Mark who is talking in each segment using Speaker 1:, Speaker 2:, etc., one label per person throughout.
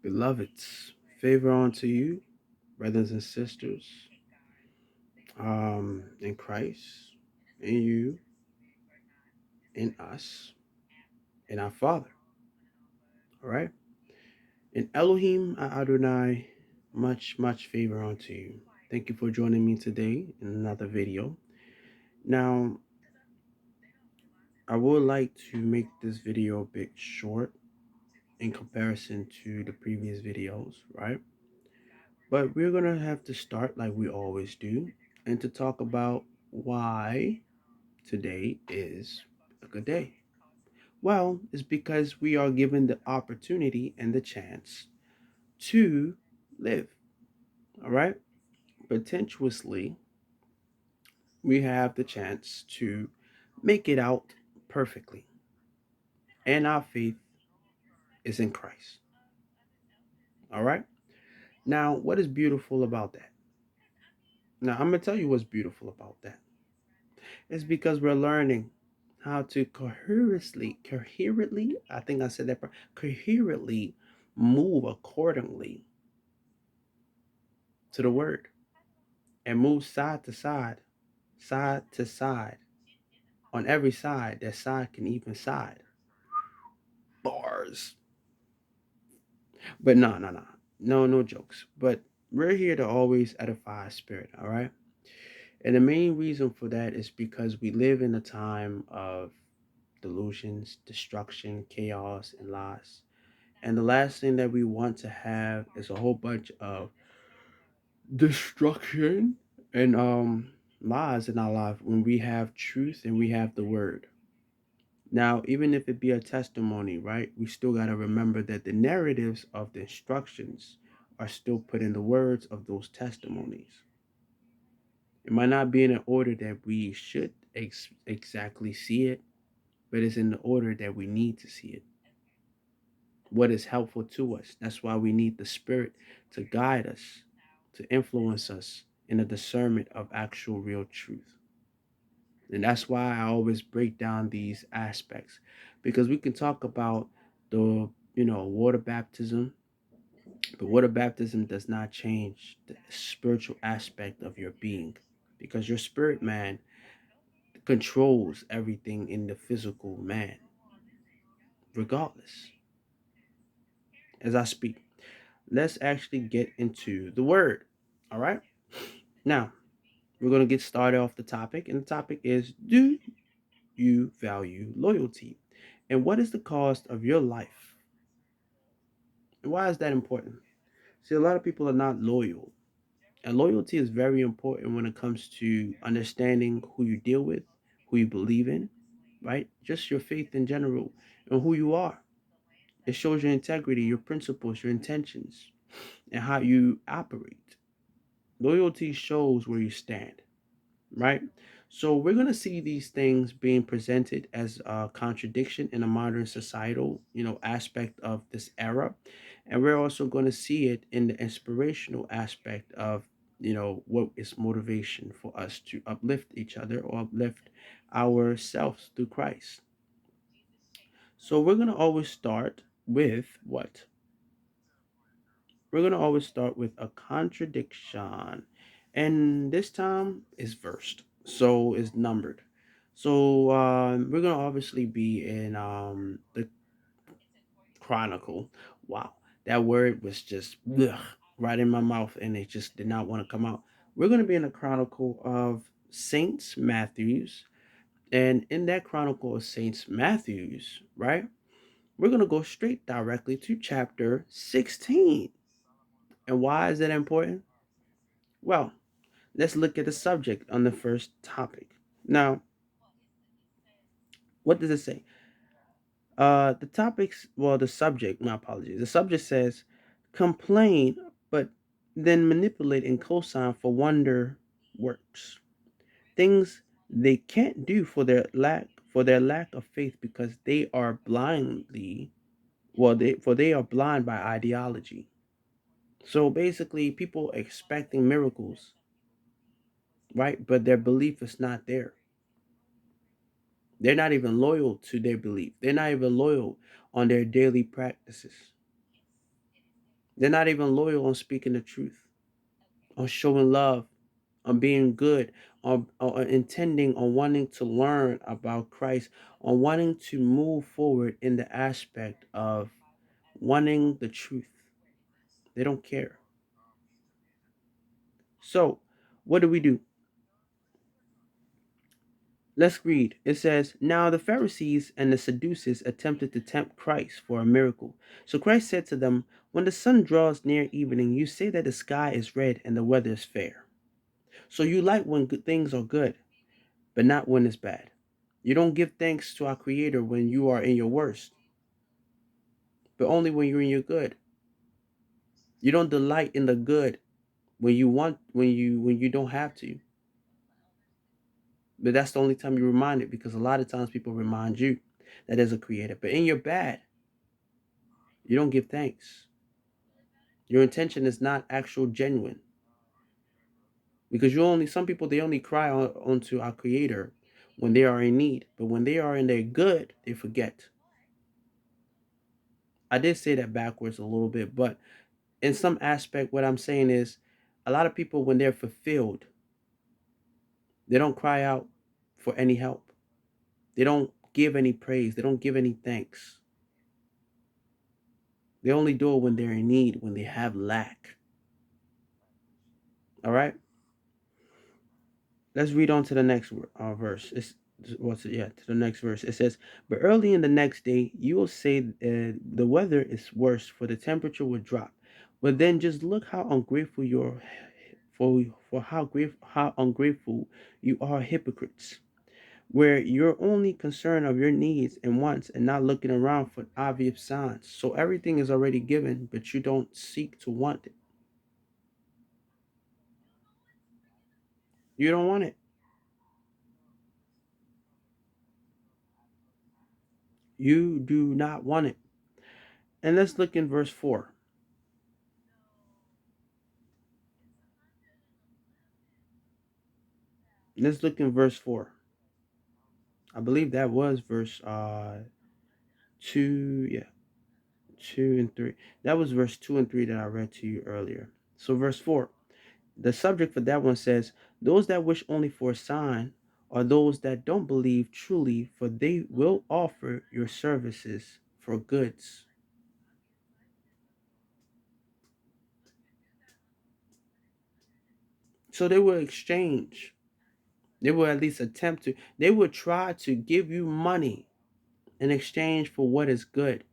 Speaker 1: Beloveds, favor unto you, brothers and sisters, in Christ, in you, in us, in our Father. All right? In Elohim Adonai, much favor unto you. Thank you for joining me today in another video. Now, I would like to make this video a bit short in comparison to the previous videos, right? But we're going to have to start like we always do and to talk about why today is a good day. Well, it's because we are given the opportunity and the chance to live. All right. Potentially, we have the chance to make it out perfectly. And our faith is in Christ. All right. Now, what is beautiful about that? Now, I'm going to tell you what's beautiful about that. It's because we're learning how to coherently, I think I said that, coherently move accordingly to the word and move side to side, on every side that side can even side. Bars. But no jokes. But we're here to always edify our spirit, all right? And the main reason for that is because we live in a time of delusions, destruction, chaos, and lies. And the last thing that we want to have is a whole bunch of destruction and lies in our life when we have truth and we have the word. Now, even if it be a testimony, right, we still got to remember that the narratives of the instructions are still put in the words of those testimonies. It might not be in an order that we should exactly see it, but it's in the order that we need to see it. What is helpful to us. That's why we need the Spirit to guide us, to influence us in the discernment of actual real truth. And that's why I always break down these aspects because we can talk about the, water baptism, but water baptism does not change the spiritual aspect of your being because your spirit man controls everything in the physical man, regardless. As I speak, let's actually get into the word. All right. Now, we're going to get started off the topic, and the topic is, do you value loyalty? And what is the cost of your life? And why is that important? See, a lot of people are not loyal. And loyalty is very important when it comes to understanding who you deal with, who you believe in, right? Just your faith in general and who you are. It shows your integrity, your principles, your intentions, and how you operate. Loyalty shows where you stand, right? So we're going to see these things being presented as a contradiction in a modern societal, aspect of this era. And we're also going to see it in the inspirational aspect of, what is motivation for us to uplift each other or uplift ourselves through Christ. So we're going to always start with what? We're going to always start with a contradiction. And this time is versed. So it's numbered. So we're going to obviously be in the Chronicle. Wow. That word was just ugh, right in my mouth and it just did not want to come out. We're going to be in the Chronicle of Saints Matthews. And in that Chronicle of Saints Matthews, right, we're going to go straight directly to chapter 16. And why is that important? Well, let's look at the subject on the first topic. Now, what does it say? The subject, my apologies. The subject says, complain, but then manipulate and cosign for wonder works. Things they can't do for their lack of faith because they are they are blind by ideology. So basically people expecting miracles, right? But their belief is not there. They're not even loyal to their belief. They're not even loyal on their daily practices. They're not even loyal on speaking the truth, on showing love, on being good, on intending, on wanting to learn about Christ, on wanting to move forward in the aspect of wanting the truth. They don't care. So, what do? Let's read. It says, now the Pharisees and the Sadducees attempted to tempt Christ for a miracle. So Christ said to them, when the sun draws near evening, you say that the sky is red and the weather is fair. So you like when good things are good, but not when it's bad. You don't give thanks to our Creator when you are in your worst, but only when you're in your good. You don't delight in the good when you want when you don't have to. But that's the only time you remind it, because a lot of times people remind you that there's a creator. But in your bad, you don't give thanks. Your intention is not actual genuine. Because you only some people they only cry onto our creator when they are in need. But when they are in their good, they forget. I did say that backwards a little bit, but in some aspect what I'm saying is a lot of people when they're fulfilled, they don't cry out for any help. They don't give any praise. They don't give any thanks. They only do it when they're in need, when they have lack. All right? Let's read on to the next verse. To the next verse. It says, but early in the next day, you will say the weather is worse, for the temperature will drop. But then just look how ungrateful you're for how ungrateful you are, hypocrites, where you're only concerned of your needs and wants and not looking around for obvious signs. So everything is already given, but you don't seek to want it. You don't want it. You do not want it. And let's look in verse 4. Let's look in verse 4. I believe that was verse 2, yeah, 2 and 3. That was verse 2 and 3 that I read to you earlier. So verse 4. The subject for that one says, those that wish only for a sign are those that don't believe truly, for they will offer your services for goods. So they will exchange. They will at least attempt to. They will try to give you money in exchange for what is good.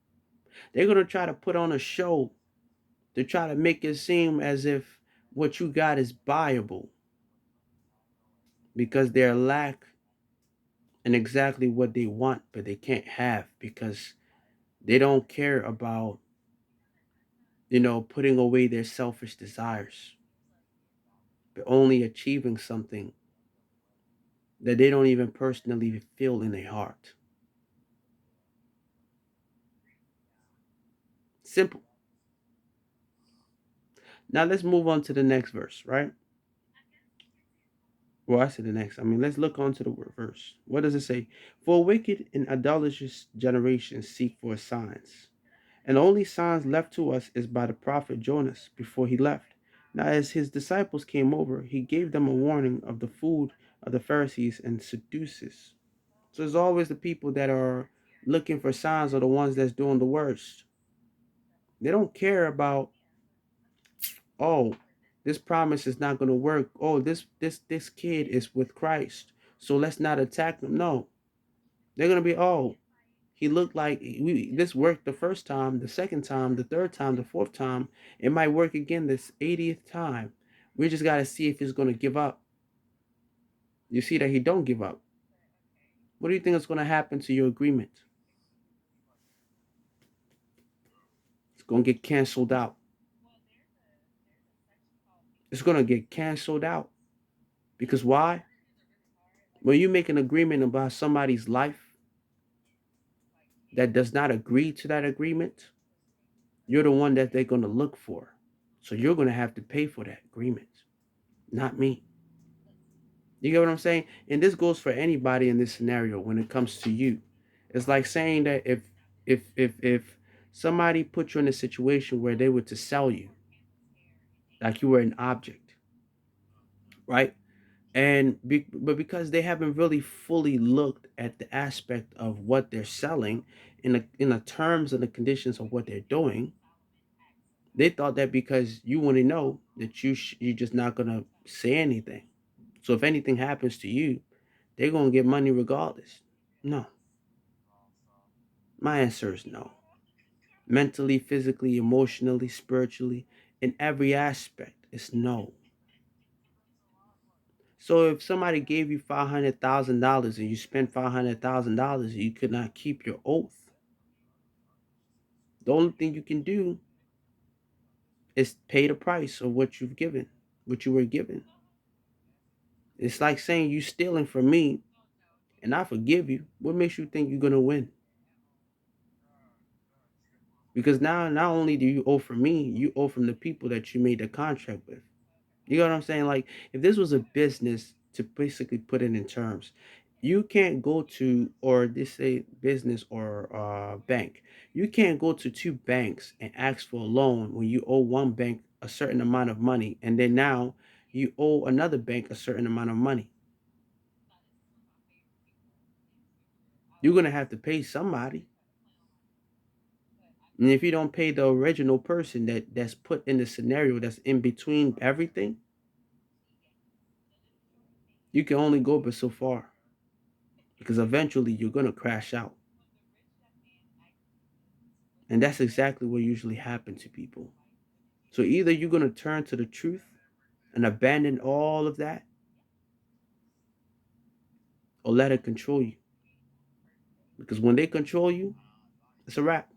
Speaker 1: They're going to try to put on a show to try to make it seem as if what you got is buyable, because they're lack in exactly what they want, but they can't have because they don't care about, putting away their selfish desires, but only achieving something that they don't even personally feel in their heart. Simple. Now let's move on to the next verse, right? Well, I said the next. I mean, let's look on to the verse. What does it say? For a wicked and idolatrous generation seek for signs, and the only signs left to us is by the prophet Jonas before he left. Now, as his disciples came over, he gave them a warning of the food of the Pharisees and Sadducees. So it's always the people that are looking for signs are the ones that's doing the worst. They don't care about, oh, this promise is not going to work. Oh, this kid is with Christ, so let's not attack them. No, they're going to be, oh, he looked like this worked the first time, the second time, the third time, the fourth time. It might work again this 80th time. We just got to see if he's going to give up. You see that he don't give up. What do you think is going to happen to your agreement? It's going to get canceled out. It's going to get canceled out. Because why? When you make an agreement about somebody's life that does not agree to that agreement, you're the one that they're going to look for. So you're going to have to pay for that agreement, not me. You get what I'm saying? And this goes for anybody in this scenario when it comes to you. It's like saying that if Somebody put you in a situation where they were to sell you like you were an object, right? But because they haven't really fully looked at the aspect of what they're selling in the terms and the conditions of what they're doing, they thought that because you want to know that you're just not gonna say anything. So if anything happens to you, they're gonna get money regardless. No, my answer is no. Mentally, physically, emotionally, spiritually, in every aspect, it's no. So if somebody gave you $500,000 and you spent $500,000 and you could not keep your oath, the only thing you can do is pay the price of what you've given, what you were given. It's like saying you stealing from me and I forgive you. What makes you think you're gonna win? Because now not only do you owe from me, you owe from the people that you made the contract with. You know what I'm saying? Like if this was a business, to basically put it in terms, you can't go to, or this say business or bank. You can't go to two banks and ask for a loan when you owe one bank a certain amount of money and then now you owe another bank a certain amount of money. You're gonna have to pay somebody. And if you don't pay the original person that's put in the scenario that's in between everything, you can only go but so far because eventually you're gonna crash out. And that's exactly what usually happens to people. So either you're going to turn to the truth and abandon all of that, or let it control you. Because when they control you, it's a wrap.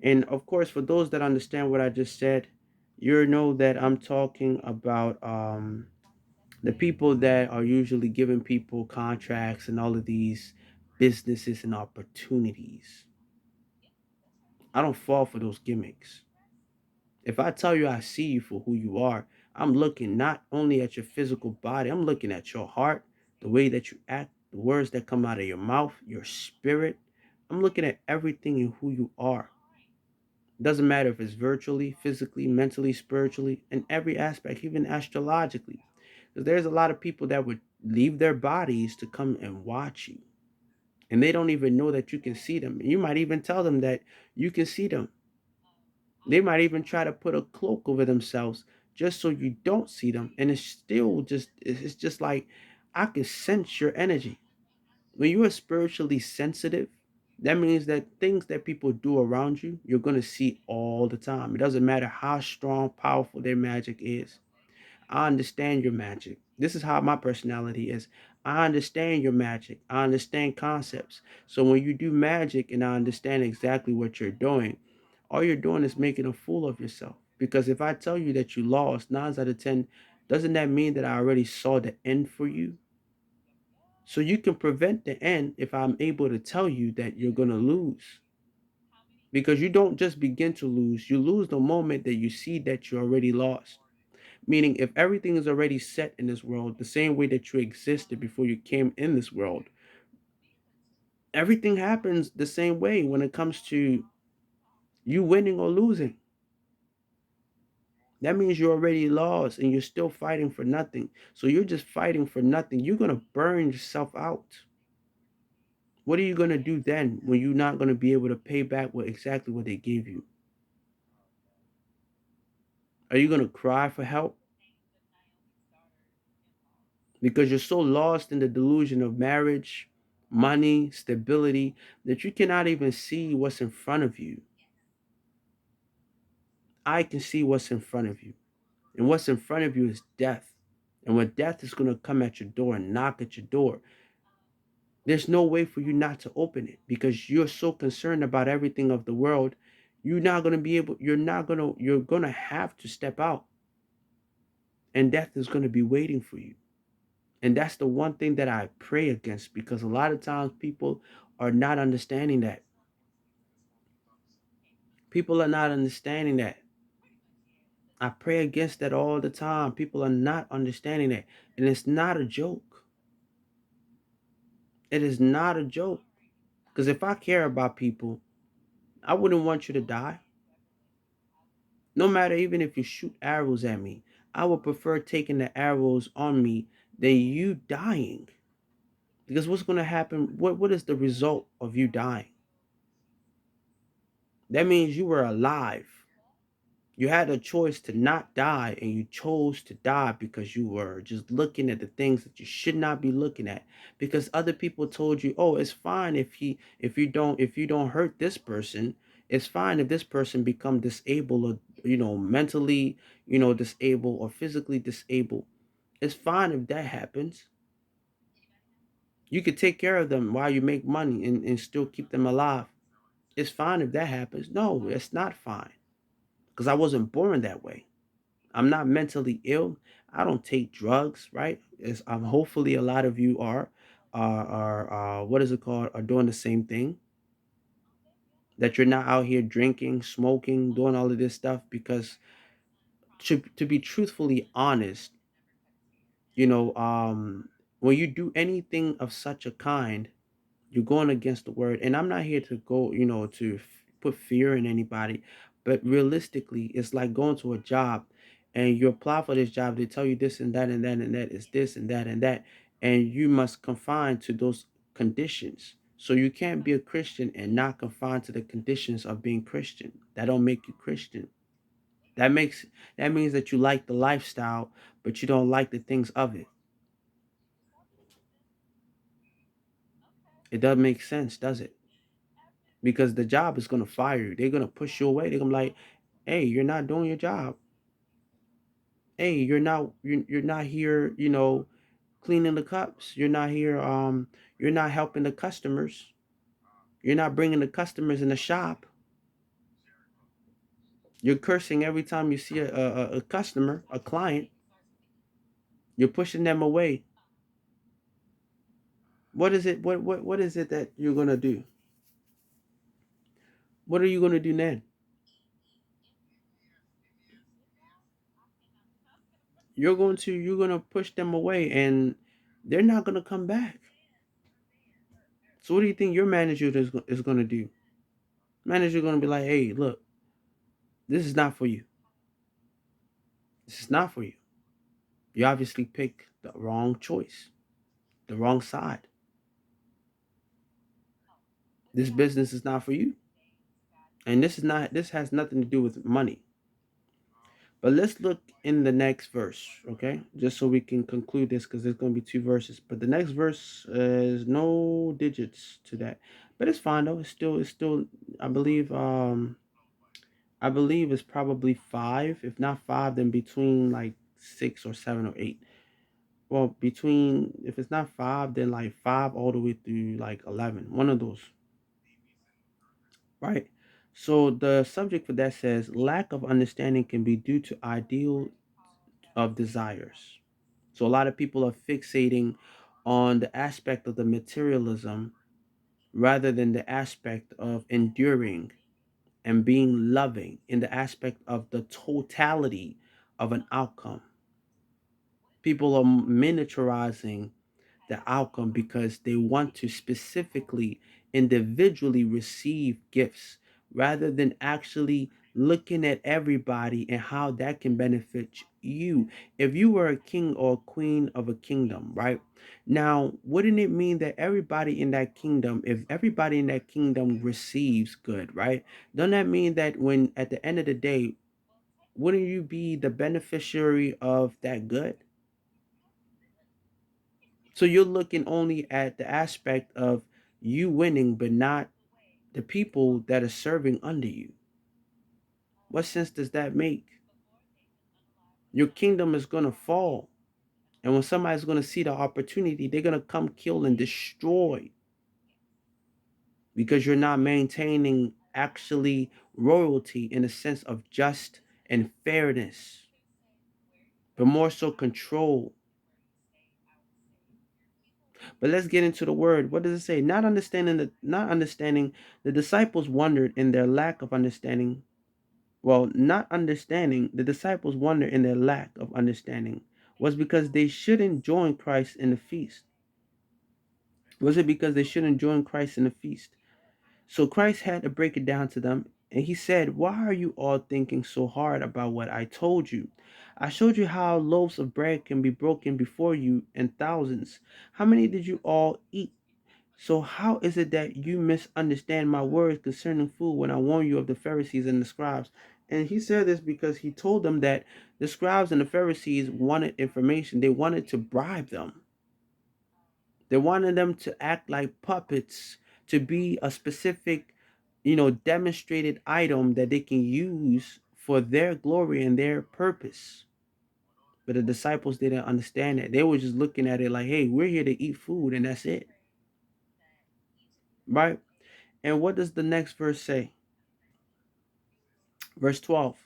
Speaker 1: And of course, for those that understand what I just said, you know that I'm talking about the people that are usually giving people contracts and all of these businesses and opportunities. I don't fall for those gimmicks. If I tell you I see you for who you are, I'm looking not only at your physical body, I'm looking at your heart, the way that you act, the words that come out of your mouth, your spirit. I'm looking at everything in who you are. Doesn't matter if it's virtually, physically, mentally, spiritually, in every aspect, even astrologically. Because there's a lot of people that would leave their bodies to come and watch you. And they don't even know that you can see them. You might even tell them that you can see them. They might even try to put a cloak over themselves just so you don't see them. And it's still just, it's just like, I can sense your energy. When you are spiritually sensitive, that means that things that people do around you, you're going to see all the time. It doesn't matter how strong, powerful their magic is. I understand your magic. This is how my personality is. I understand your magic. I understand concepts. So when you do magic and I understand exactly what you're doing, all you're doing is making a fool of yourself. Because if I tell you that you lost 9 out of 10, doesn't that mean that I already saw the end for you? So you can prevent the end if I'm able to tell you that you're going to lose. Because you don't just begin to lose, you lose the moment that you see that you already lost. Meaning, if everything is already set in this world, the same way that you existed before you came in this world, everything happens the same way when it comes to you winning or losing. That means you're already lost and you're still fighting for nothing. So you're just fighting for nothing. You're going to burn yourself out. What are you going to do then when you're not going to be able to pay back what exactly what they gave you? Are you going to cry for help? Because you're so lost in the delusion of marriage, money, stability, that you cannot even see what's in front of you. I can see what's in front of you. And what's in front of you is death. And when death is going to come at your door and knock at your door, there's no way for you not to open it because you're so concerned about everything of the world. You're not going to be able, you're going to have to step out. And death is going to be waiting for you. And that's the one thing that I pray against because a lot of times people are not understanding that. People are not understanding that. I pray against that all the time. People are not understanding that. And it's not a joke. It is not a joke. Because if I care about people, I wouldn't want you to die. No matter even if you shoot arrows at me, I would prefer taking the arrows on me than you dying. Because what's going to happen? What is the result of you dying? That means you were alive. You had a choice to not die, and you chose to die because you were just looking at the things that you should not be looking at, because other people told you, oh, it's fine if you don't hurt this person. It's fine if this person become disabled, or mentally, disabled, or physically disabled. It's fine if that happens. You could take care of them while you make money, and still keep them alive. It's fine if that happens. No, it's not fine, because I wasn't born that way. I'm not mentally ill. I don't take drugs, right? It's, hopefully a lot of you are what is it called? Are doing the same thing. That you're not out here drinking, smoking, doing all of this stuff, because to be truthfully honest, you know, when you do anything of such a kind, you're going against the word. And I'm not here to go, put fear in anybody, but realistically, it's like going to a job, and you apply for this job. They tell you this and that and that and that is this and that and that, and you must confine to those conditions. So you can't be a Christian and not confine to the conditions of being Christian. That don't make you Christian. That makes that means that you like the lifestyle, but you don't like the things of it. It doesn't make sense, does it? Because the job is gonna fire you. They're gonna push you away. They're gonna be like, "Hey, you're not doing your job. Hey, you're not here. Cleaning the cups. You're not here. You're not helping the customers. You're not bringing the customers in the shop. You're cursing every time you see a customer, a client. You're pushing them away. What is it? What is it that you're gonna do? What are you gonna do then? You're gonna push them away, and they're not gonna come back. So what do you think your manager is going to do? Manager going to be like, "Hey, look, this is not for you. This is not for you. You obviously picked the wrong choice, the wrong side. This business is not for you, and this has nothing to do with money." But let's look in the next verse, okay? Just so we can conclude this, because there's going to be two verses. But the next verse is no digits to that, but it's fine though. It's still. I believe. I believe it's probably five. If not five, then between like six or seven or eight. Well, between, if it's not five, then like five all the way through like 11. One of those, right? So the subject for that says lack of understanding can be due to ideal of desires. So a lot of people are fixating on the aspect of the materialism rather than the aspect of enduring and being loving, in the aspect of the totality of an outcome. People are miniaturizing the outcome because they want to specifically, individually receive gifts rather than actually looking at everybody and how that can benefit you. If you were a king or a queen of a kingdom, right? Now, wouldn't it mean that everybody in that kingdom, if everybody in that kingdom receives good, right? Doesn't that mean that when at the end of the day, wouldn't you be the beneficiary of that good? So you're looking only at the aspect of you winning, but not the people that are serving under you. What sense does that make? Your kingdom is going to fall. And when somebody's going to see the opportunity, they're going to come kill and destroy, because you're not maintaining actually royalty in a sense of just and fairness, but more so control. But let's get into the word. What does it say? Not understanding the disciples wondered in their lack of understanding. Well, not understanding, the disciples wonder in their lack of understanding was because they shouldn't join Christ in the feast. Was it because they shouldn't join Christ in the feast? So Christ had to break it down to them, and he said, "Why are you all thinking so hard about what I told you? I showed you how loaves of bread can be broken before you in thousands. How many did you all eat? So how is it that you misunderstand my words concerning food when I warn you of the Pharisees and the scribes?" And he said this because he told them that the scribes and the Pharisees wanted information. They wanted to bribe them. They wanted them to act like puppets, to be a specific, demonstrated item that they can use for their glory and their purpose. But the disciples didn't understand that. They were just looking at it like, hey, we're here to eat food and that's it. Right? And what does the next verse say? Verse 12.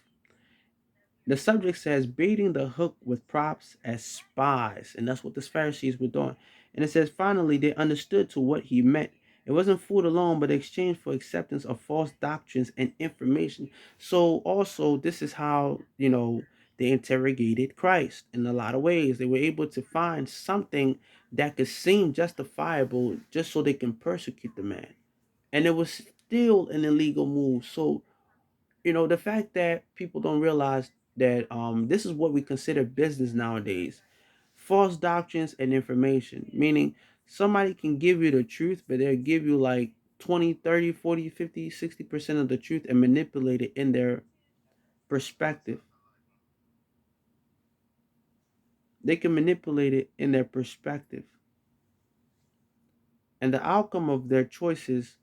Speaker 1: The subject says baiting the hook with props as spies, and that's what the Pharisees were doing. And it says finally they understood to what he meant. It wasn't food alone, but exchange for acceptance of false doctrines and information. So also this is how they interrogated Christ in a lot of ways. They were able to find something that could seem justifiable just so they can persecute the man. And it was still an illegal move. So the fact that people don't realize that this is what we consider business nowadays: false doctrines and information, meaning somebody can give you the truth, but they'll give you like 20, 30, 40, 50, 60% of the truth and manipulate it in their perspective. They can manipulate it in their perspective, and the outcome of their choices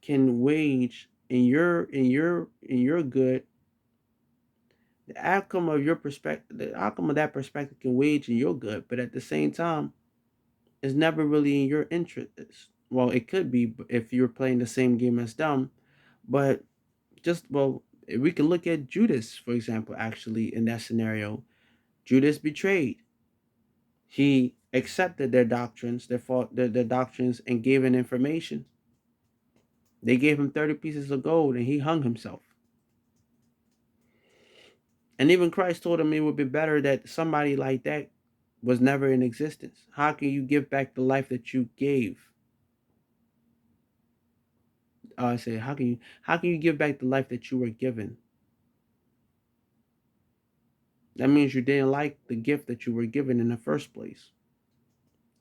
Speaker 1: can wage in your good. The outcome of your perspective, the outcome of that perspective can wage in your good, but at the same time, it's never really in your interest. Well, it could be if you're playing the same game as them, but we can look at Judas, for example. Actually, in that scenario, Judas betrayed. He accepted their doctrines, their doctrines, and gave an information. They gave him 30 pieces of gold, and he hung himself. And even Christ told him it would be better that somebody like that was never in existence. How can you give back the life that you gave? I say, how can you give back the life that you were given? That means you didn't like the gift that you were given in the first place.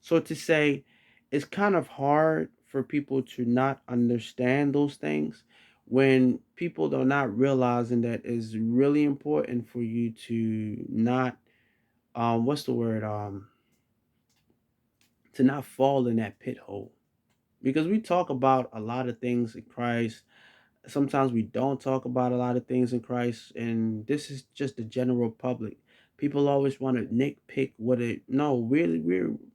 Speaker 1: So to say, it's kind of hard for people to not understand those things when people are not realizing that it's really important for you to not what's the word to not fall in that pit hole, because we talk about a lot of things in Christ. Sometimes we don't talk about a lot of things in Christ, and this is just the general public. People always want to nitpick what it. No, really,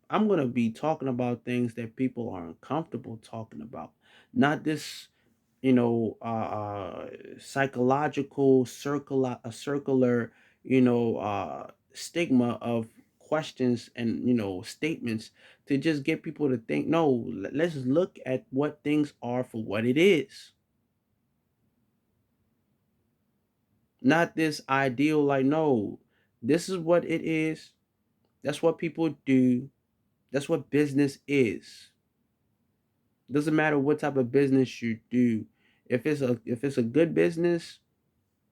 Speaker 1: I'm gonna be talking about things that people are uncomfortable talking about, not this, psychological circular, stigma of questions and statements to just get people to think. No, let's look at what things are for what it is, not this ideal like, no, this is what it is. That's what people do. That's what business is. Doesn't matter what type of business you do. If it's a good business,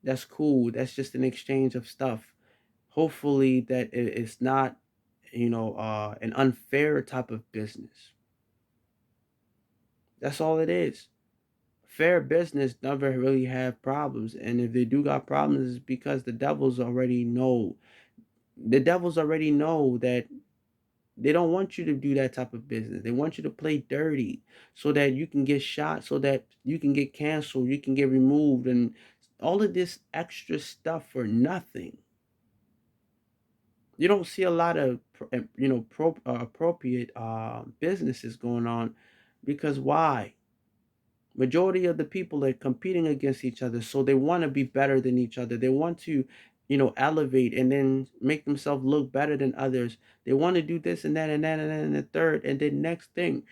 Speaker 1: that's cool. That's just an exchange of stuff. Hopefully that it's not an unfair type of business. That's all it is. Fair business never really have problems, and if they do got problems, it's because the devils already know that they don't want you to do that type of business. They want you to play dirty so that you can get shot, so that you can get canceled, you can get removed, and all of this extra stuff for nothing. You don't see a lot of appropriate businesses going on, because why? Majority of the people are competing against each other, so they want to be better than each other. They want to elevate and then make themselves look better than others. They want to do this and that and that and that and the third, and then next thing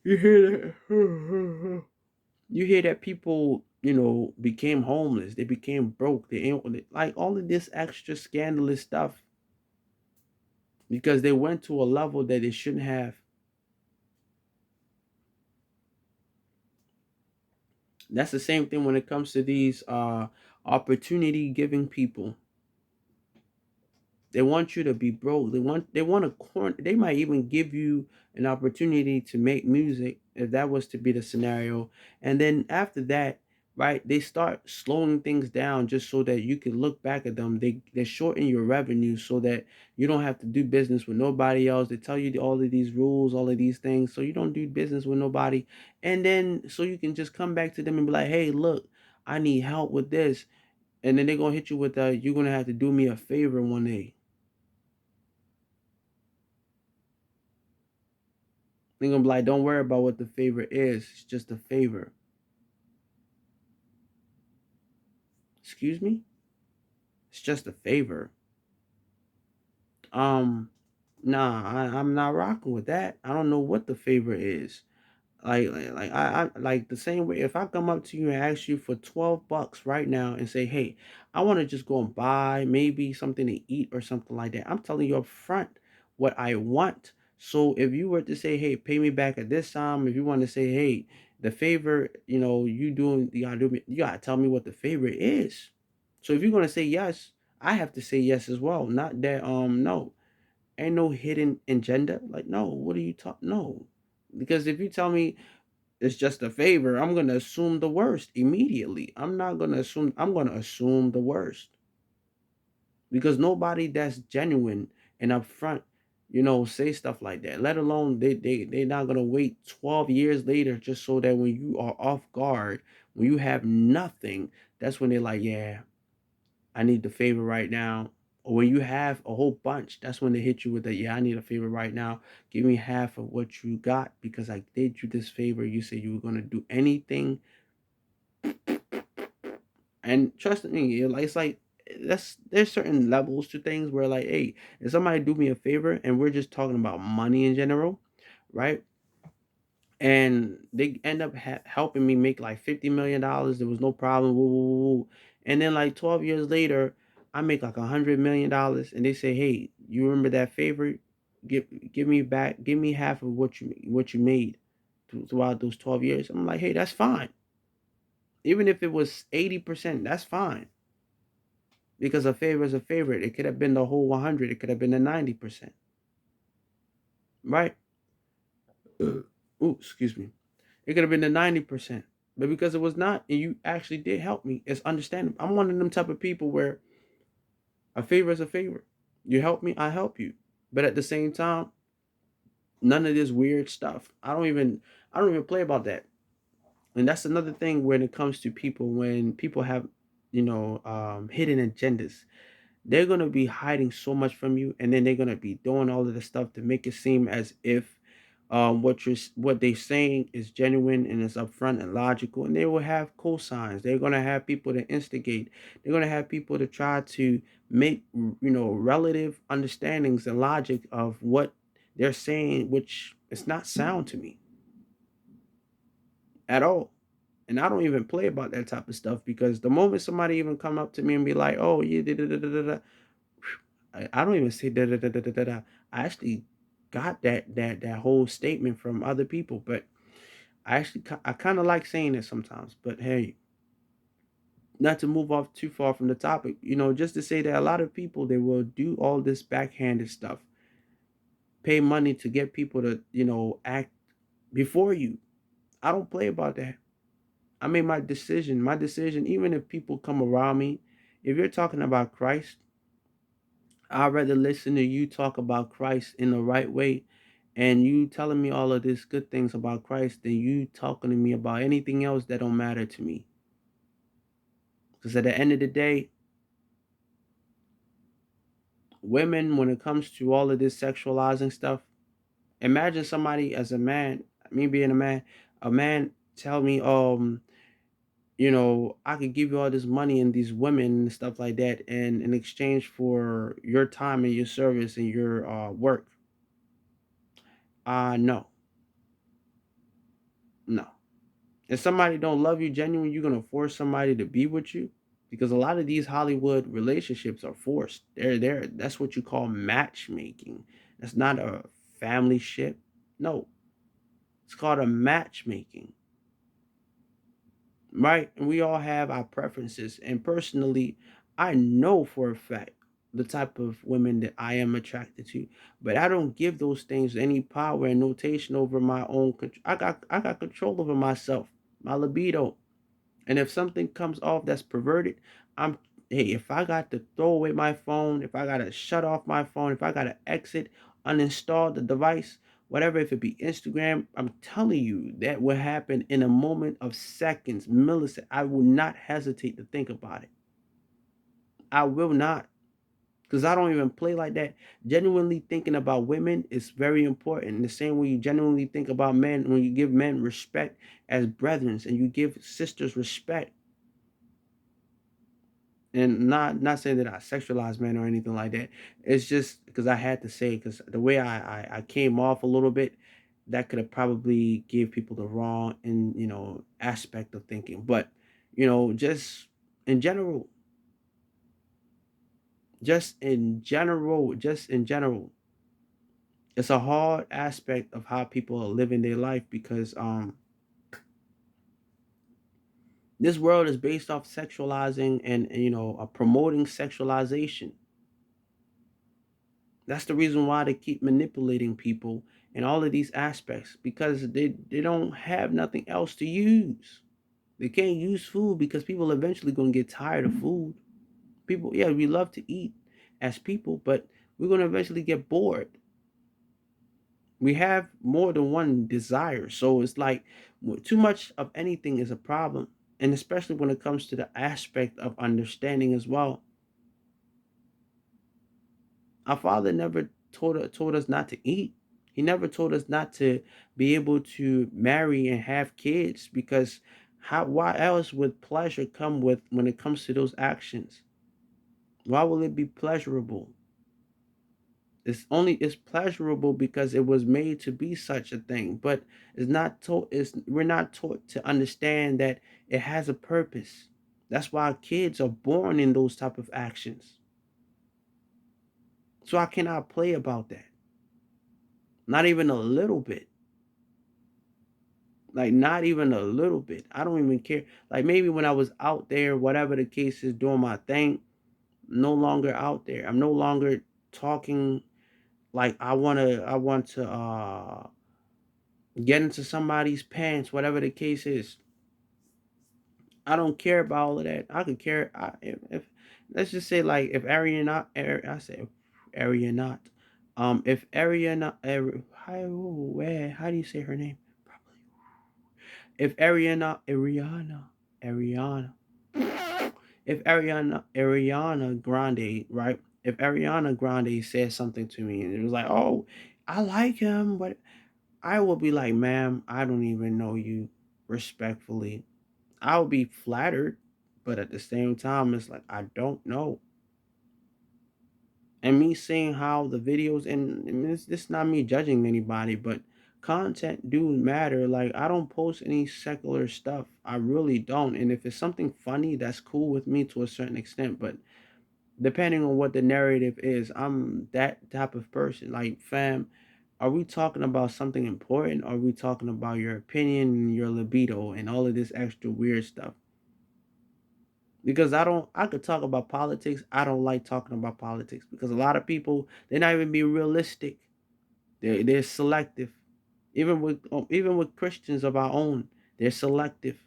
Speaker 1: you hear that you hear that people became homeless, they became broke, they like all of this extra scandalous stuff because they went to a level that they shouldn't have. That's the same thing when it comes to these opportunity giving people. They want you to be broke. They want a corn. They might even give you an opportunity to make music if that was to be the scenario. And then after that, right, they start slowing things down just so that you can look back at them. They shorten your revenue so that you don't have to do business with nobody else. They tell you all of these rules, all of these things, so you don't do business with nobody. And then so you can just come back to them and be like, hey, look, I need help with this. And then they're gonna hit you with you're gonna have to do me a favor one day. They're gonna be like, don't worry about what the favor is. It's just a favor. Excuse me? It's just a favor. Um, nah, I'm not rocking with that. I don't know what the favor is. I like the same way if I come up to you and ask you for 12 bucks right now and say, hey, I want to just go and buy maybe something to eat or something like that. I'm telling you up front what I want. So if you were to say, hey, pay me back at this time, if you want to say, hey, the favor, you gotta tell me what the favor is. So if you're gonna say yes, I have to say yes as well. Not that no. Ain't no hidden agenda. Like, no, what are you talking? No. Because if you tell me it's just a favor, I'm gonna assume the worst immediately. I'm gonna assume the worst. Because nobody that's genuine and upfront, say stuff like that. Let alone they're not gonna wait 12 years later just so that when you are off guard, when you have nothing, that's when they're like, yeah, I need the favor right now. Or when you have a whole bunch, that's when they hit you with the, yeah, I need a favor right now. Give me half of what you got because I did you this favor. You said you were going to do anything. And trust me, it's like, there's certain levels to things where, like, hey, if somebody do me a favor and we're just talking about money in general, right? And they end up helping me make like $50 million. There was no problem. Woo, woo, woo, woo. And then like 12 years later, I make like $100 million, and they say, "Hey, you remember that favor? Give me back. Give me half of what you made throughout those 12 years." I'm like, "Hey, that's fine. Even if it was 80%, that's fine because a favor is a favor. It could have been the whole 100. It could have been the 90%, right? Ooh, excuse me. It could have been the 90%. But because it was not, and you actually did help me, it's understandable. I'm one of them type of people where a favor is a favor. You help me, I help you. But at the same time, none of this weird stuff. I don't even play about that. And that's another thing when it comes to people, when people have, hidden agendas. They're gonna be hiding so much from you, and then they're gonna be doing all of the stuff to make it seem as if what they're saying is genuine and is upfront and logical, and they will have cosigns. They're gonna have people to instigate. They're gonna have people to try to make relative understandings and logic of what they're saying, which is not sound to me at all. And I don't even play about that type of stuff because the moment somebody even come up to me and be like, "Oh, yeah, da, da, da, da, da, da," I don't even say da da da da da da. Da. I actually got that whole statement from other people, but I kind of like saying it sometimes. But hey, not to move off too far from the topic, just to say that a lot of people they will do all this backhanded stuff, pay money to get people to act before you. I don't play about that. I made my decision. My decision, even if people come around me, if you're talking about Christ, I'd rather listen to you talk about Christ in the right way and you telling me all of this good things about Christ than you talking to me about anything else that don't matter to me. Because at the end of the day, women, when it comes to all of this sexualizing stuff, imagine somebody as a man, me being a man tell me, I could give you all this money and these women and stuff like that, and in exchange for your time and your service and your work. No, no. If somebody don't love you genuinely, you're gonna force somebody to be with you because a lot of these Hollywood relationships are forced. They're that's what you call matchmaking. That's not a family ship. No, it's called a matchmaking. right? And we all have our preferences. And personally, I know for a fact the type of women that I am attracted to, but I don't give those things any power and notation over my own. I got control over myself, my libido. And if something comes off that's perverted, I'm hey, if I got to throw away my phone, if I gotta shut off my phone, if I gotta exit, uninstall the device, whatever, if it be Instagram, I'm telling you that will happen in a moment of seconds, milliseconds. I will not hesitate to think about it. I will not. Because I don't even play like that. Genuinely thinking about women is very important. In the same way you genuinely think about men, when you give men respect as brethren and you give sisters respect, and not saying that I sexualize men or anything like that. It's just because I had to say, because the way I came off a little bit, that could have probably give people the wrong and aspect of thinking. But just in general, just in general, it's a hard aspect of how people are living their life because this world is based off sexualizing and promoting sexualization. That's the reason why they keep manipulating people in all of these aspects because they don't have nothing else to use. They can't use food because people eventually going to get tired of food. People, yeah, we love to eat as people, but we're going to eventually get bored. We have more than one desire. So it's like too much of anything is a problem. And especially when it comes to the aspect of understanding as well. Our father never told us not to eat. He never told us not to be able to marry and have kids because why else would pleasure come with when it comes to those actions? Why will it be pleasurable? It's pleasurable because it was made to be such a thing, but it's not taught it's we're not taught to understand that it has a purpose. That's why kids are born in those type of actions. So I cannot play about that. Not even a little bit. Like not even a little bit. I don't even care. Like maybe when I was out there, whatever the case is, doing my thing, no longer out there. I'm no longer talking like I want to get into somebody's pants, whatever the case is. I don't care about all of that. I could care if let's just say like if Ariana, I say Ariana, if Ariana, how do you say her name? Probably if Ariana, if Ariana Grande, right? If Ariana Grande says something to me and it was like, oh, I like him, but I will be like, ma'am, I don't even know you, respectfully. I'll be flattered, but at the same time, it's like I don't know. And me seeing how the videos and I mean, this is not me judging anybody, but content do matter. Like I don't post any secular stuff. I really don't. And if it's something funny, that's cool with me to a certain extent. But depending on what the narrative is, I'm that type of person. Like, fam, are we talking about something important? Or are we talking about your opinion and your libido and all of this extra weird stuff? Because I could talk about politics. I don't like talking about politics because a lot of people they're not even being realistic. They're selective. Even with Christians of our own, they're selective.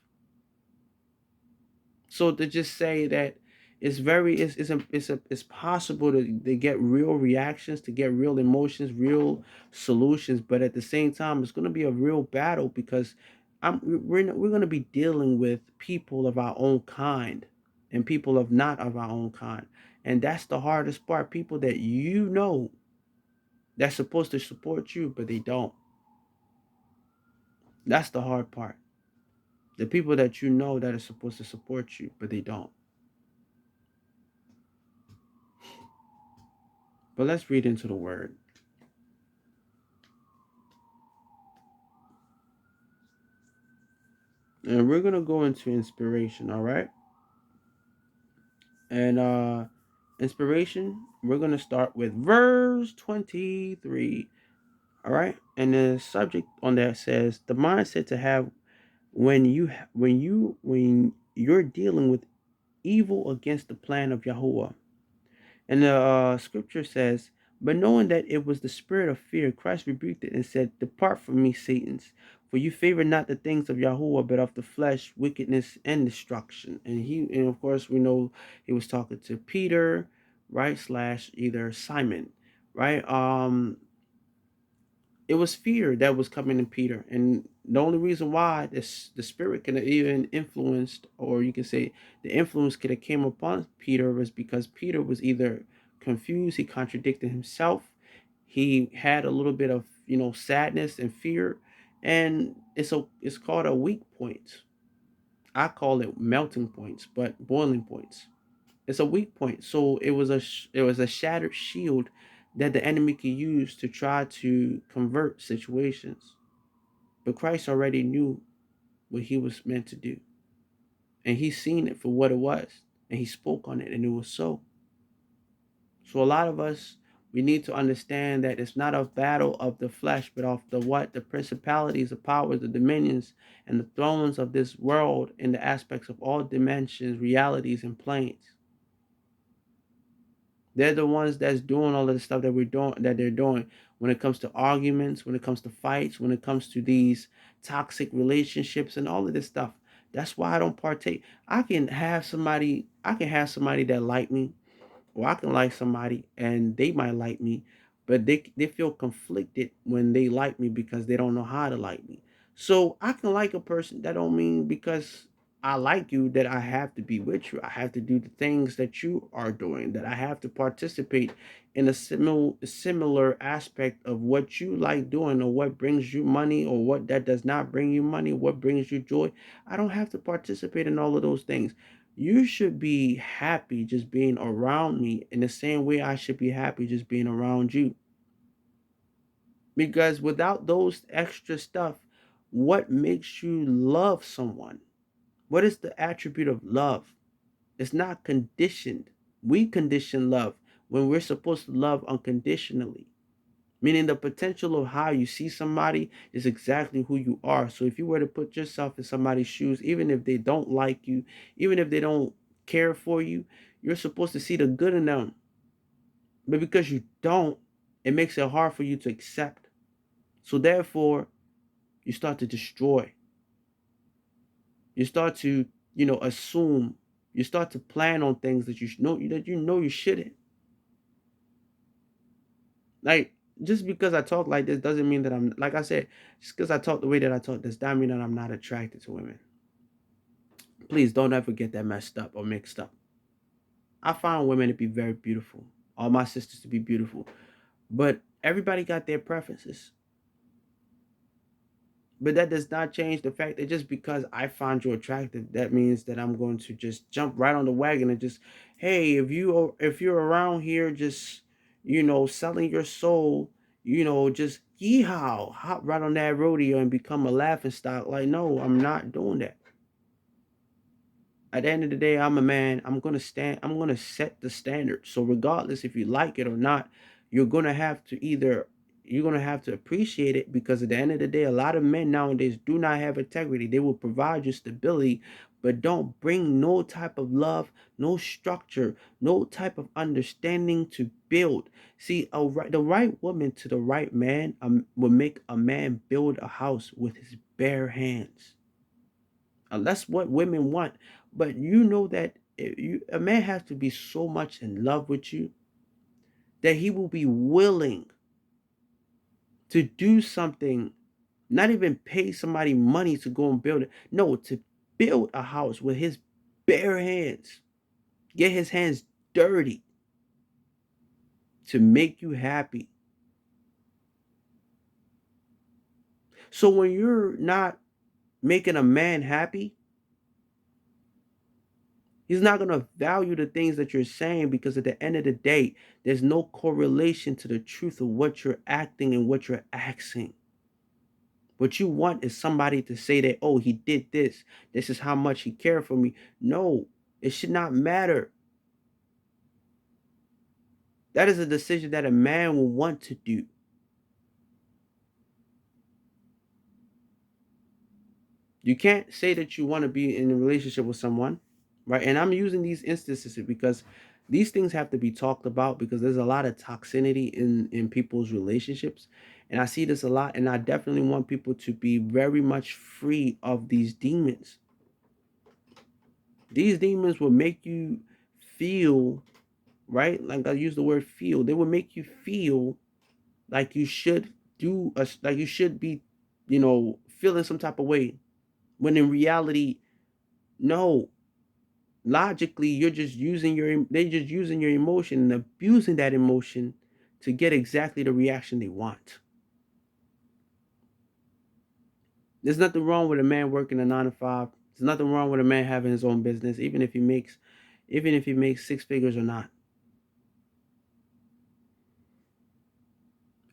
Speaker 1: So to just say that it's possible to get real reactions, to get real emotions, real solutions, but at the same time, it's going to be a real battle because we're going to be dealing with people of our own kind and people of not of our own kind, and that's the hardest part. People that that's supposed to support you, but they don't. That's the hard part. The people that that are supposed to support you, but they don't. But let's read into the word. And we're gonna go into inspiration, all right? And inspiration, we're gonna start with verse 23. All right. And the subject on that says the mindset to have when you're dealing with evil against the plan of Yahuwah. And the scripture says, but knowing that it was the spirit of fear, Christ rebuked it and said, depart from me, Satans, for you favor not the things of Yahuwah, but of the flesh, wickedness, and destruction. And of course, we know he was talking to Peter, right? Slash either Simon, right? It was fear that was coming in Peter, and the only reason why the spirit could have even influenced, or you can say the influence could have came upon Peter, was because Peter was either confused, he contradicted himself, he had a little bit of sadness and fear, and it's called a weak point. I call it melting points, but boiling points. It's a weak point. So it was a shattered shield that the enemy could use to try to convert situations. But Christ already knew what he was meant to do. And he seen it for what it was. And he spoke on it and it was so. So a lot of us, we need to understand that it's not a battle of the flesh, but of the what? The principalities, the powers, the dominions, and the thrones of this world in the aspects of all dimensions, realities, and planes. They're the ones that's doing all of the stuff that we're doing, that they're doing when it comes to arguments, when it comes to fights, when it comes to these toxic relationships and all of this stuff. That's why I don't partake. I can have somebody that like me, or I can like somebody and they might like me, but they feel conflicted when they like me because they don't know how to like me. So I can like a person. That don't mean because I like you that I have to be with you. I have to do the things that you are doing. That I have to participate in a similar aspect of what you like doing, or what brings you money, or what that does not bring you money, what brings you joy. I don't have to participate in all of those things. You should be happy just being around me in the same way I should be happy just being around you. Because without those extra stuff, what makes you love someone? What is the attribute of love? It's not conditioned. We condition love when we're supposed to love unconditionally. Meaning the potential of how you see somebody is exactly who you are. So if you were to put yourself in somebody's shoes, even if they don't like you, even if they don't care for you, you're supposed to see the good in them. But because you don't, it makes it hard for you to accept. So therefore, you start to destroy. You start to, assume. You start to plan on things that you shouldn't. Like, just because I talk like this doesn't mean that I'm, like I said, just because I talk the way that I talk does not mean that I'm not attracted to women. Please don't ever get that messed up or mixed up. I find women to be very beautiful, all my sisters to be beautiful, but everybody got their preferences. But that does not change the fact that just because I find you attractive, that means that I'm going to just jump right on the wagon and just, hey, if you're around here, just selling your soul, just yeehaw, hop right on that rodeo and become a laughing stock. Like, no, I'm not doing that. At the end of the day, I'm a man. I'm gonna set the standard. So regardless if you like it or not, you're gonna have to either you're gonna have to appreciate it, because at the end of the day, a lot of men nowadays do not have integrity. They will provide you stability, but don't bring no type of love, no structure, no type of understanding to build. See, the right woman to the right man will make a man build a house with his bare hands. That's what women want. But you know that a man has to be so much in love with you that he will be willing to do something, not even pay somebody money to go and build it. No, to build a house with his bare hands, get his hands dirty to make you happy. So when you're not making a man happy, he's not going to value the things that you're saying, because at the end of the day, there's no correlation to the truth of what you're acting and what you're asking. What you want is somebody to say that, oh, he did this. This is how much he cared for me. No, it should not matter. That is a decision that a man will want to do. You can't say that you want to be in a relationship with someone, right? And I'm using these instances because these things have to be talked about, because there's a lot of toxicity in people's relationships. And I see this a lot, and I definitely want people to be very much free of these demons. These demons will make you feel, right? Like I use the word feel. They will make you feel like you should like you should be, feeling some type of way, when in reality, no. Logically, they're just using your emotion and abusing that emotion to get exactly the reaction they want. There's nothing wrong with a man working a 9 to 5. There's nothing wrong with a man having his own business, even if he makes six figures or not.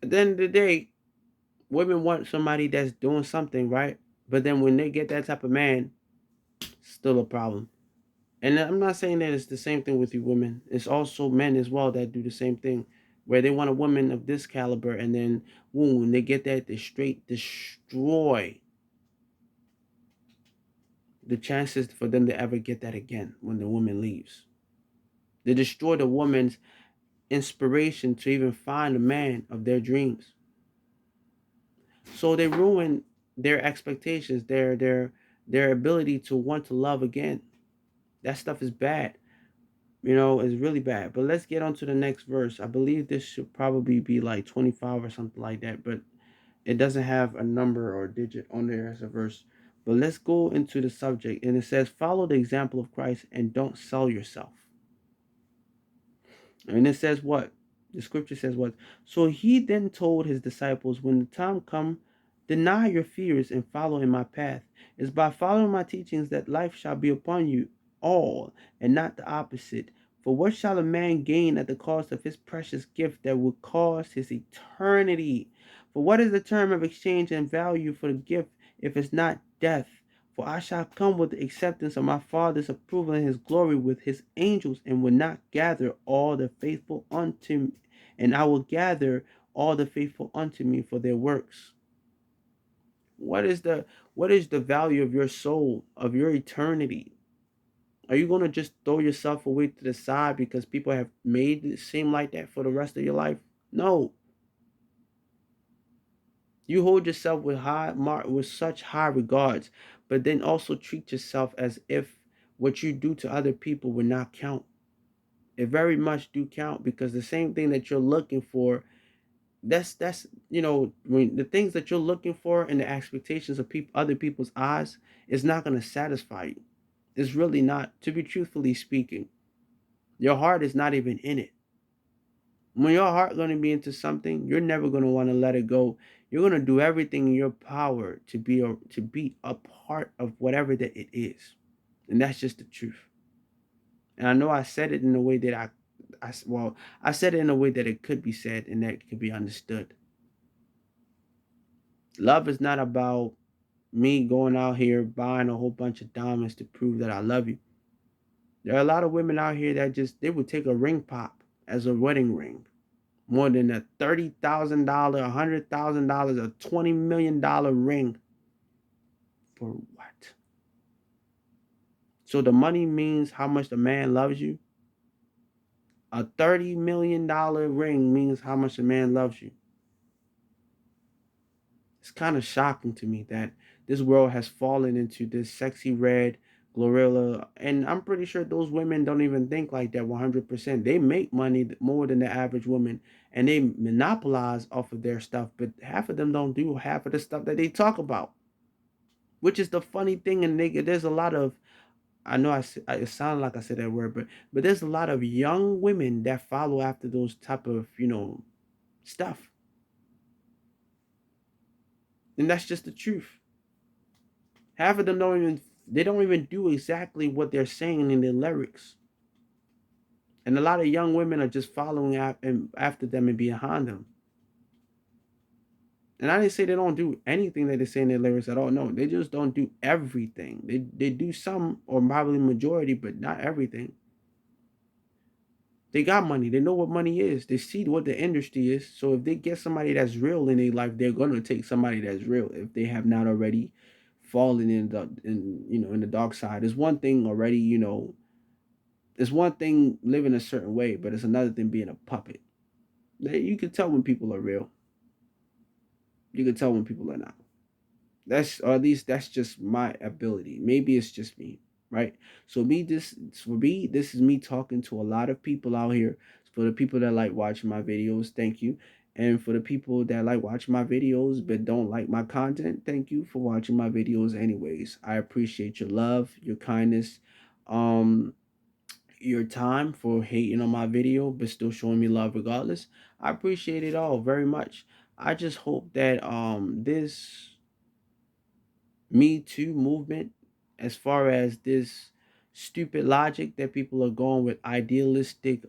Speaker 1: At the end of the day, women want somebody that's doing something, right? But then when they get that type of man, still a problem. And I'm not saying that it's the same thing with you women. It's also men as well that do the same thing, where they want a woman of this caliber, and then when they get that, they straight destroy the chances for them to ever get that again when the woman leaves. They destroy the woman's inspiration to even find a man of their dreams. So they ruin their expectations, their ability to want to love again. That stuff is bad. Is really bad. But let's get on to the next verse. I believe this should probably be like 25 or something like that, but it doesn't have a number or a digit on there as a verse. But let's go into the subject. And it says, follow the example of Christ and don't sell yourself. And it says what? The scripture says what? So he then told his disciples, when the time come, deny your fears and follow in my path. It's by following my teachings that life shall be upon you all, and not the opposite. For what shall a man gain at the cost of his precious gift that will cost his eternity? For what is the term of exchange and value for the gift if it's not death? For I shall come with the acceptance of my Father's approval and his glory with his angels, and will not gather all the faithful unto me, and I will gather all the faithful unto me for their works. What is the value of your soul, of your eternity? Are you gonna just throw yourself away to the side because people have made it seem like that for the rest of your life? No. You hold yourself with such high regards, but then also treat yourself as if what you do to other people would not count. It very much do count, because the same thing that you're looking for, that's when the things that you're looking for and the expectations of other people's eyes is not going to satisfy you. It's really not, to be truthfully speaking. Your heart is not even in it. When your heart going to be into something, you're never going to want to let it go. You're going to do everything in your power to be a part of whatever that it is. And that's just the truth. And I know I said it in a way that I said it in a way that it could be said and that it could be understood. Love is not about me going out here buying a whole bunch of diamonds to prove that I love you. There are a lot of women out here that they would take a ring pop as a wedding ring more than a $30,000, $100,000, a $20 million ring. For what? So the money means how much the man loves you. A $30 million ring means how much a man loves you. It's kind of shocking to me that this world has fallen into this sexy red Glorilla, and I'm pretty sure those women don't even think like that 100%. They make money more than the average woman, and they monopolize off of their stuff, but half of them don't do half of the stuff that they talk about, which is the funny thing. And there's a lot of, I know it sounded like I said that word, but there's a lot of young women that follow after those type of stuff, and that's just the truth. Half of them don't even do exactly what they're saying in their lyrics. And a lot of young women are just following after them and behind them. And I didn't say they don't do anything that they say in their lyrics at all. No, they just don't do everything. They do some, or probably majority, but not everything. They got money. They know what money is. They see what the industry is. So if they get somebody that's real in their life, they're gonna take somebody that's real if they have not already falling in the dark side. It's one thing already, it's one thing living a certain way, but it's another thing being a puppet. You can tell when people are real. You can tell when people are not. That's, or at least that's just my ability. Maybe it's just me, right? So this is me talking to a lot of people out here. For the people that like watching my videos, thank you. And for the people that like watching my videos but don't like my content, thank you for watching my videos anyways. I appreciate your love, your kindness, um, your time for hating on my video but still showing me love regardless. I appreciate it all very much. I just hope that this Me Too movement, as far as this stupid logic that people are going with idealistic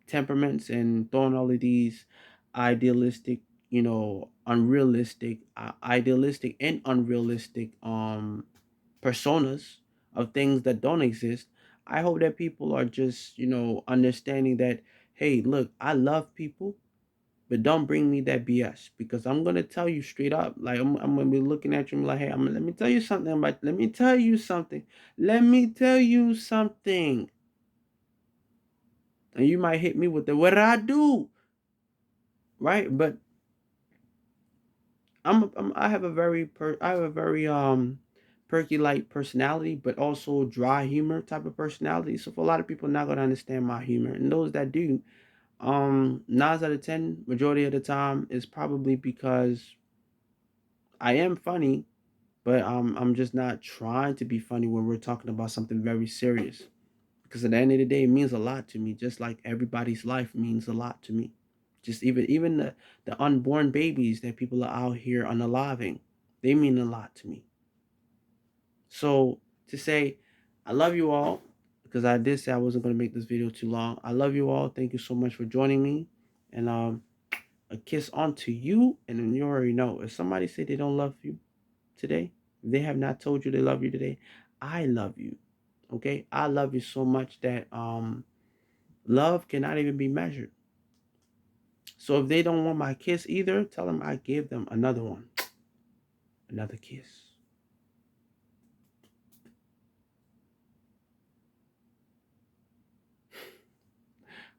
Speaker 1: temperaments and throwing all of these idealistic, unrealistic, idealistic and unrealistic personas of things that don't exist. I hope that people are just, understanding that, hey, look, I love people, but don't bring me that BS, because I'm gonna tell you straight up. Like, I'm gonna be looking at you and be like, hey, let me tell you something. Let me tell you something. Let me tell you something. And you might hit me with the what did I do? Right? But I have a very perky light personality, but also dry humor type of personality. So for a lot of people not gonna understand my humor. And those that do, 9 out of 10, majority of the time, is probably because I am funny, but I'm just not trying to be funny when we're talking about something very serious. Because at the end of the day, it means a lot to me, just like everybody's life means a lot to me. Just even the unborn babies that people are out here unaliving, they mean a lot to me. So to say, I love you all, because I did say I wasn't going to make this video too long. I love you all. Thank you so much for joining me, and a kiss onto you. And then you already know, if somebody say they don't love you today, if they have not told you they love you today, I love you. Okay, I love you so much that love cannot even be measured. So if they don't want my kiss either, tell them I gave them another one, another kiss.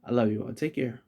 Speaker 1: I love you all. Take care.